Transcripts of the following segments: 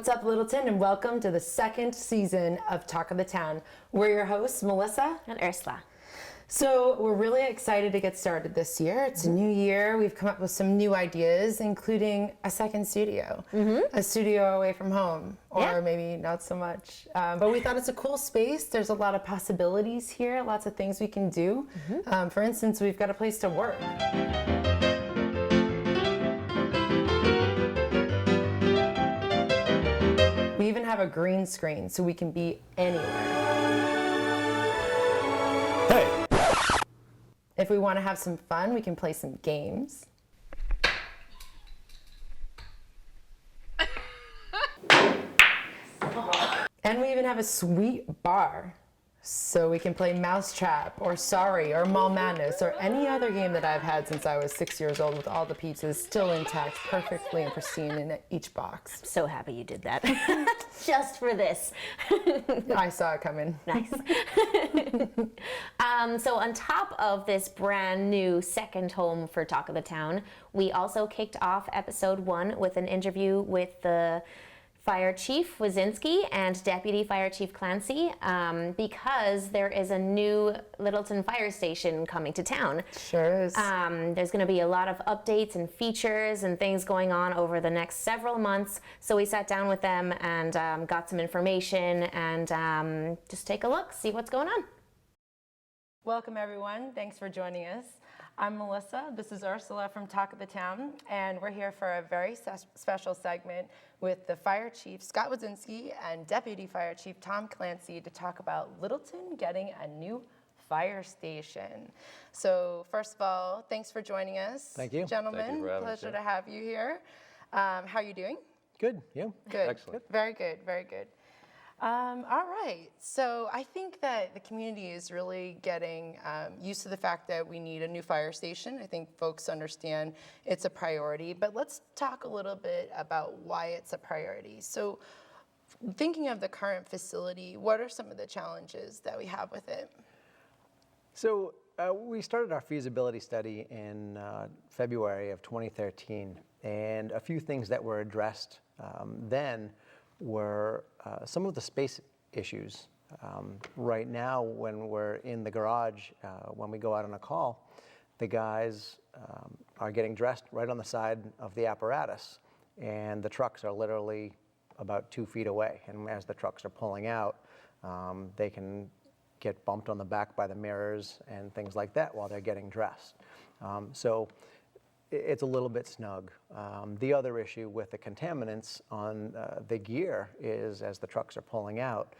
What's up, Littleton, and welcome to the second season of Talk of the Town. We're your hosts, Melissa and Ursula. So we're really excited to get started this year. It's a new year. We've come up with some new ideas, including a second studio, a studio away from home, or maybe not so much. But we thought it's a cool space. There's a lot of possibilities here, lots of things we can do. For instance, we've got a place to work. We even have a green screen so we can be anywhere. Hey! If we want to have some fun, we can play some games. And we even have a sweet bar. So we can play Mousetrap, or Sorry, or Mall Madness, or any other game that I've had since I was 6 years old, with all the pieces still intact, perfectly and pristine in each box. I'm so happy you did that. Just for this. I saw it coming. Nice. So on top of this brand new second home for Talk of the Town, we also kicked off episode 1 with an interview with the Fire Chief Wodzinski and Deputy Fire Chief Clancy, because there is a new Littleton fire station coming to town. Sure is. There's going to be a lot of updates and features and things going on over the next several months. So we sat down with them and got some information and just take a look, see what's going on. Welcome, everyone. Thanks for joining us. I'm Melissa. This is Ursula from Talk of the Town, and we're here for a very special segment with the Fire Chief, Scott Wodzinski, and Deputy Fire Chief, Tom Clancy, to talk about Littleton getting a new fire station. So first of all, thanks for joining us. Thank you. Gentlemen. Thank you for having us Pleasure here. to have you here. How are you doing? Good, you? Good. Excellent. Very good, very good. All right, so I think that the community is really getting used to the fact that we need a new fire station. I think folks understand it's a priority, but let's talk a little bit about why it's a priority. So thinking of the current facility, what are some of the challenges that we have with it? So we started our feasibility study in February of 2013, and a few things that were addressed then were some of the space issues. Right now, when we're in the garage, when we go out on a call, the guys are getting dressed right on the side of the apparatus, and the trucks are literally about 2 feet away. And as the trucks are pulling out, they can get bumped on the back by the mirrors and things like that while they're getting dressed. So it's a little bit snug. The other issue with the contaminants on the gear is, as the trucks are pulling out,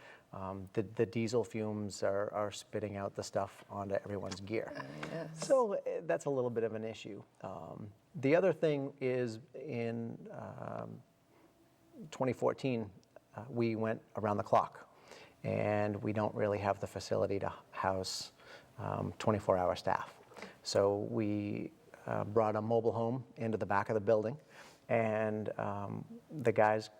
the diesel fumes are spitting out the stuff onto everyone's gear. Yes. So that's a little bit of an issue. The other thing is in 2014, we went around the clock, and we don't really have the facility to house 24-hour staff. So we brought a mobile home into the back of the building, and the guys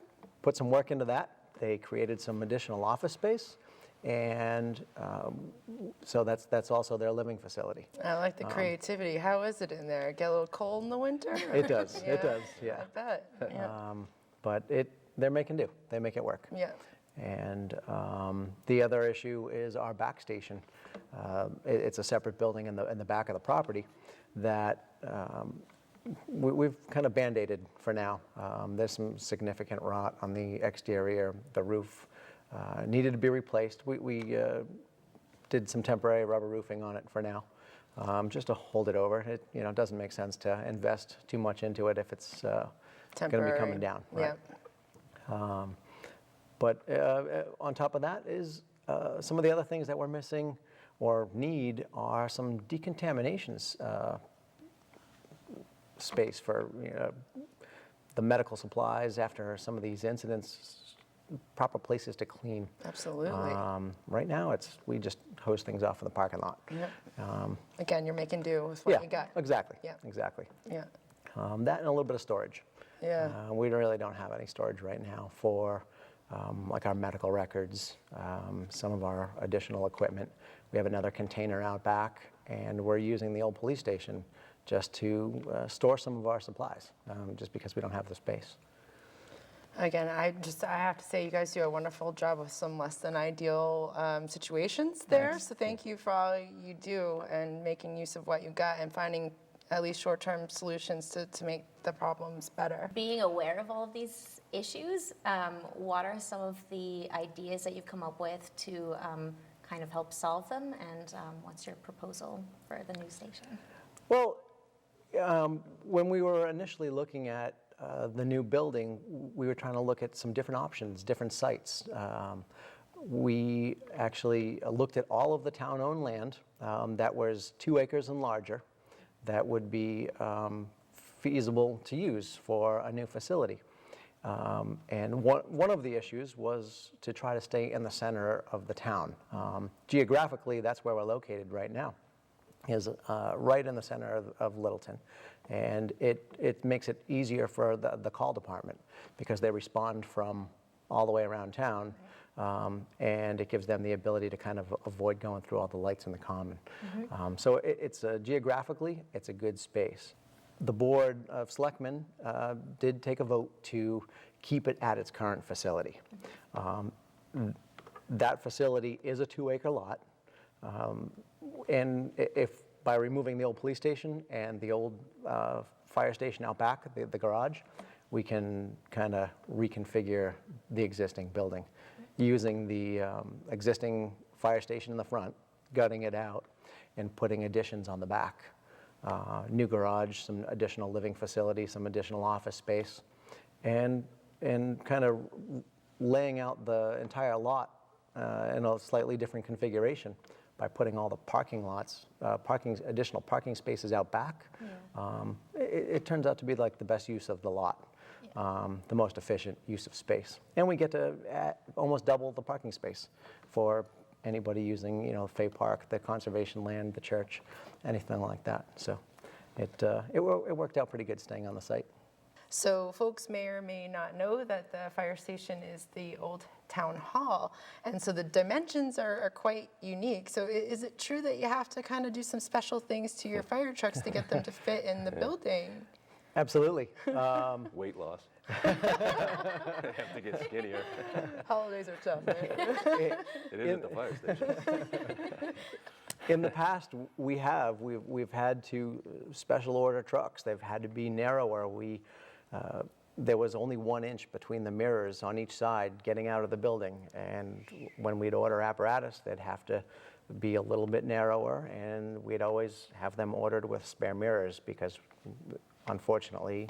put some work into that. They created some additional office space, and so that's also their living facility. I like the creativity. How is it in there? Get a little cold in the winter? It does. It does. Yeah. I bet. Yeah. But they're making do. They make it work. Yeah. And the other issue is our back station. It's a separate building in the back of the property that we've kind of band-aided for now. There's some significant rot on the exterior. The roof needed to be replaced. We did some temporary rubber roofing on it for now, just to hold it over. It doesn't make sense to invest too much into it if it's going to be coming down. Right? Yeah. But on top of that is some of the other things that we're missing or need are some decontaminations space for the medical supplies after some of these incidents, proper places to clean. Absolutely. Right now, we just hose things off in the parking lot. Yeah. Again, you're making do with what you got. Exactly. Yeah. Exactly. Yeah. That and a little bit of storage. Yeah. We really don't have any storage right now for like our medical records, some of our additional equipment. We have another container out back, and we're using the old police station just to store some of our supplies, just because we don't have the space. Again, I have to say you guys do a wonderful job with some less than ideal situations there. Thanks. So thank you for all you do and making use of what you got and finding at least short-term solutions to make the problems better. Being aware of all of these issues, what are some of the ideas that you've come up with to kind of help solve them, and what's your proposal for the new station? Well, when we were initially looking at the new building, we were trying to look at some different options, different sites. We actually looked at all of the town-owned land that was 2 acres and larger that would be feasible to use for a new facility. And one of the issues was to try to stay in the center of the town. Geographically, that's where we're located right now, is right in the center of Littleton. And it makes it easier for the call department because they respond from all the way around town, and it gives them the ability to kind of avoid going through all the lights in the common. So it's geographically, it's a good space. The Board of Selectmen did take a vote to keep it at its current facility. That facility is a 2-acre lot, and if by removing the old police station and the old fire station out back, the garage, we can kind of reconfigure the existing building using the existing fire station in the front, gutting it out, and putting additions on the back. New garage, some additional living facility, some additional office space, and kind of laying out the entire lot in a slightly different configuration by putting all the parking lots, additional parking spaces out back. It turns out to be like the best use of the lot, the most efficient use of space. And we get to almost double the parking space for anybody using, Fay Park, the conservation land, the church, anything like that. So it worked out pretty good staying on the site. So folks may or may not know that the fire station is the old town hall, and so the dimensions are quite unique. So is it true that you have to kind of do some special things to your fire trucks to get them to fit in the building? Absolutely. Weight loss. They have to get skinnier. Holidays are tough, right? It is at the fire station. In the past, we've had to special order trucks. They've had to be narrower. There was only 1 inch between the mirrors on each side getting out of the building, and when we'd order apparatus, they'd have to be a little bit narrower, and we'd always have them ordered with spare mirrors because, unfortunately,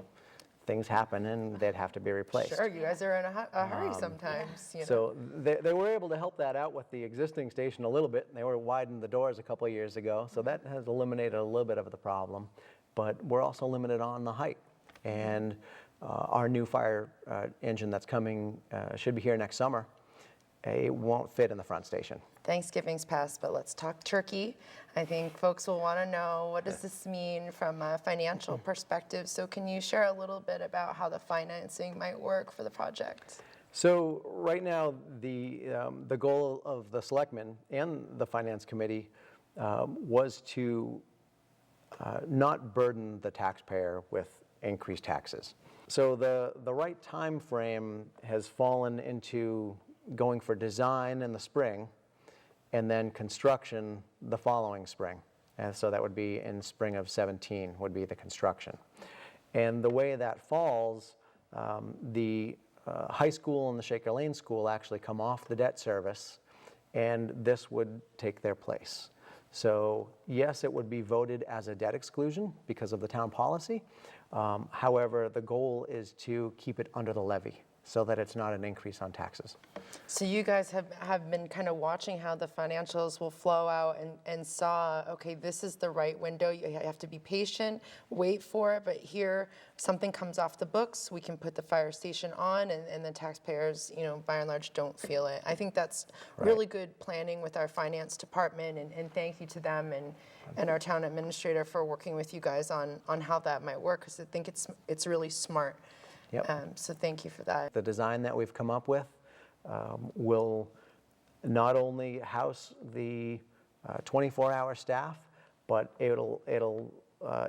things happen and they'd have to be replaced. Sure, you guys are in a hurry sometimes. So they were able to help that out with the existing station a little bit. They were widened the doors a couple of years ago, so that has eliminated a little bit of the problem. But we're also limited on the height. And our new fire engine that's coming should be here next summer. It won't fit in the front station. Thanksgiving's passed, but let's talk turkey. I think folks will want to know, what does this mean from a financial perspective? So can you share a little bit about how the financing might work for the project? So right now, the goal of the selectmen and the finance committee was to not burden the taxpayer with increased taxes. So the right time frame has fallen into going for design in the spring and then construction the following spring. And so that would be in spring of 17 would be the construction. And the way that falls, the high school and the Shaker Lane School actually come off the debt service, and this would take their place. So yes, it would be voted as a debt exclusion because of the town policy. However, the goal is to keep it under the levy so that it's not an increase on taxes. So you guys have been kind of watching how the financials will flow out and saw, okay, this is the right window. You have to be patient, wait for it, but here something comes off the books, we can put the fire station on, and the taxpayers, by and large, don't feel it. I think that's really good planning with our finance department, and thank you to them and our town administrator for working with you guys on how that might work, because I think it's really smart. Yep. So thank you for that. The design that we've come up with will not only house the 24-hour staff, but it'll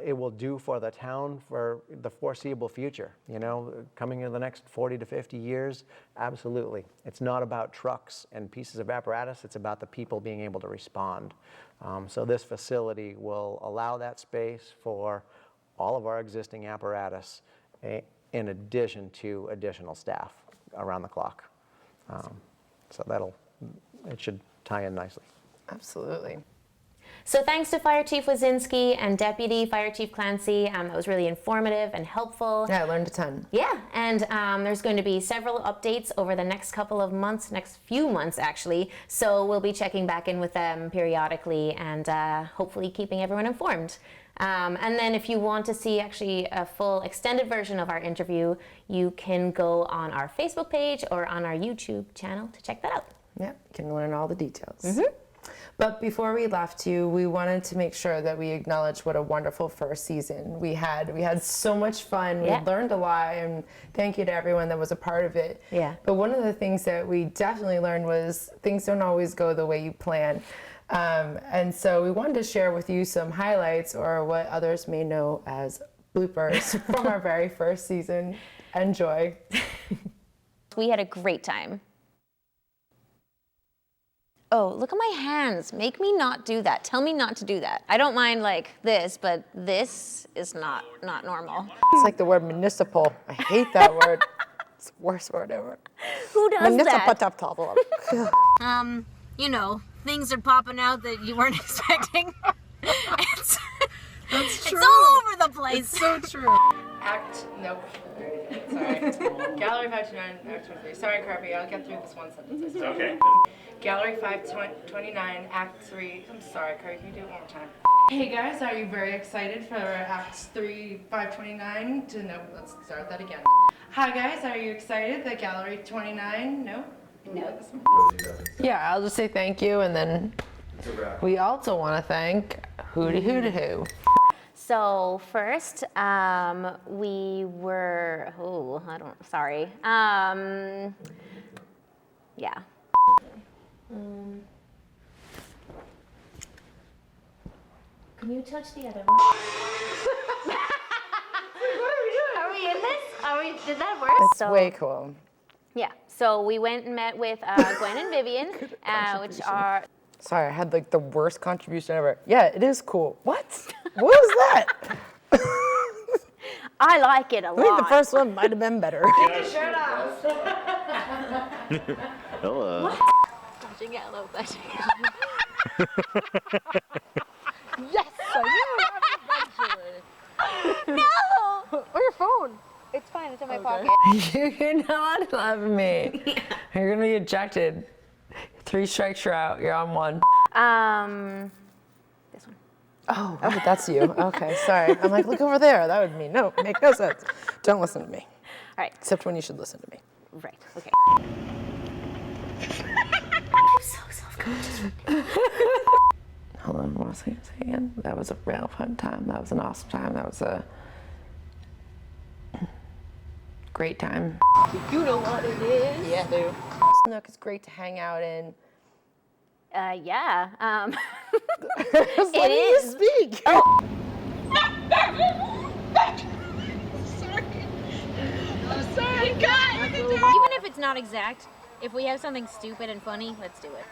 it will do for the town for the foreseeable future. You know, coming in the next 40 to 50 years, absolutely. It's not about trucks and pieces of apparatus, it's about the people being able to respond. So this facility will allow that space for all of our existing apparatus in addition to additional staff around the clock. So it should tie in nicely. Absolutely. So thanks to Fire Chief Wodzinski and Deputy Fire Chief Clancy. That was really informative and helpful. Yeah, I learned a ton. Yeah, and there's going to be several updates over the next couple of months, next few months actually. So we'll be checking back in with them periodically and hopefully keeping everyone informed. And then if you want to see actually a full extended version of our interview, you can go on our Facebook page or on our YouTube channel to check that out. Yeah, you can learn all the details. But before we left you, we wanted to make sure that we acknowledge what a wonderful first season we had. We had so much fun. Yeah. We learned a lot, and thank you to everyone that was a part of it. Yeah. But one of the things that we definitely learned was things don't always go the way you plan. And so we wanted to share with you some highlights, or what others may know as bloopers from our very first season. Enjoy. We had a great time. Oh, look at my hands. Make me not do that. Tell me not to do that. I don't mind like this, but this is not normal. It's like the word municipal. I hate that word. It's the worst word ever. Who does that? Municipal. You know, things are popping out that you weren't expecting. It's all over the place. It's so true. Sorry. Gallery 529, Act 23. Sorry, Carby, I'll get through this one sentence. Okay. Gallery 529, Act 3. I'm sorry, Carby, can you do it one more time? Hey guys, are you very excited for Act 3, 529? No, let's start that again. Hi guys, are you excited that Gallery 29? No? No. Yeah, I'll just say thank you, and then we also want to thank Hooty Hooty Hoo. So first, we were, sorry. Yeah. Can you touch the other one? Are we in this? Did that work? It's way cool. Yeah, so we went and met with Gwen and Vivian, which are... Sorry, I had like the worst contribution ever. Yeah, it is cool. What? What was that? I like it a lot. I think the first one might have been better. Hello. Touching yellow, touching Yes, I knew. No! Where's your phone? It's fine, it's in my pocket. You're not loving me. You're gonna be ejected. 3 strikes, you're out. You're on 1. This one. Oh, that's you. Okay, sorry. I'm like, look over there. That would mean no, make no sense. Don't listen to me. All right. Except when you should listen to me. Right, okay. I'm so self-conscious. Hold on, want to say it again? That was a real fun time. That was an awesome time. That was a great time. You know what it is. Yeah, dude. Nook is great to hang out in. Yeah. It is. Speak. Oh. Sorry, God. Even if it's not exact, if we have something stupid and funny, let's do it.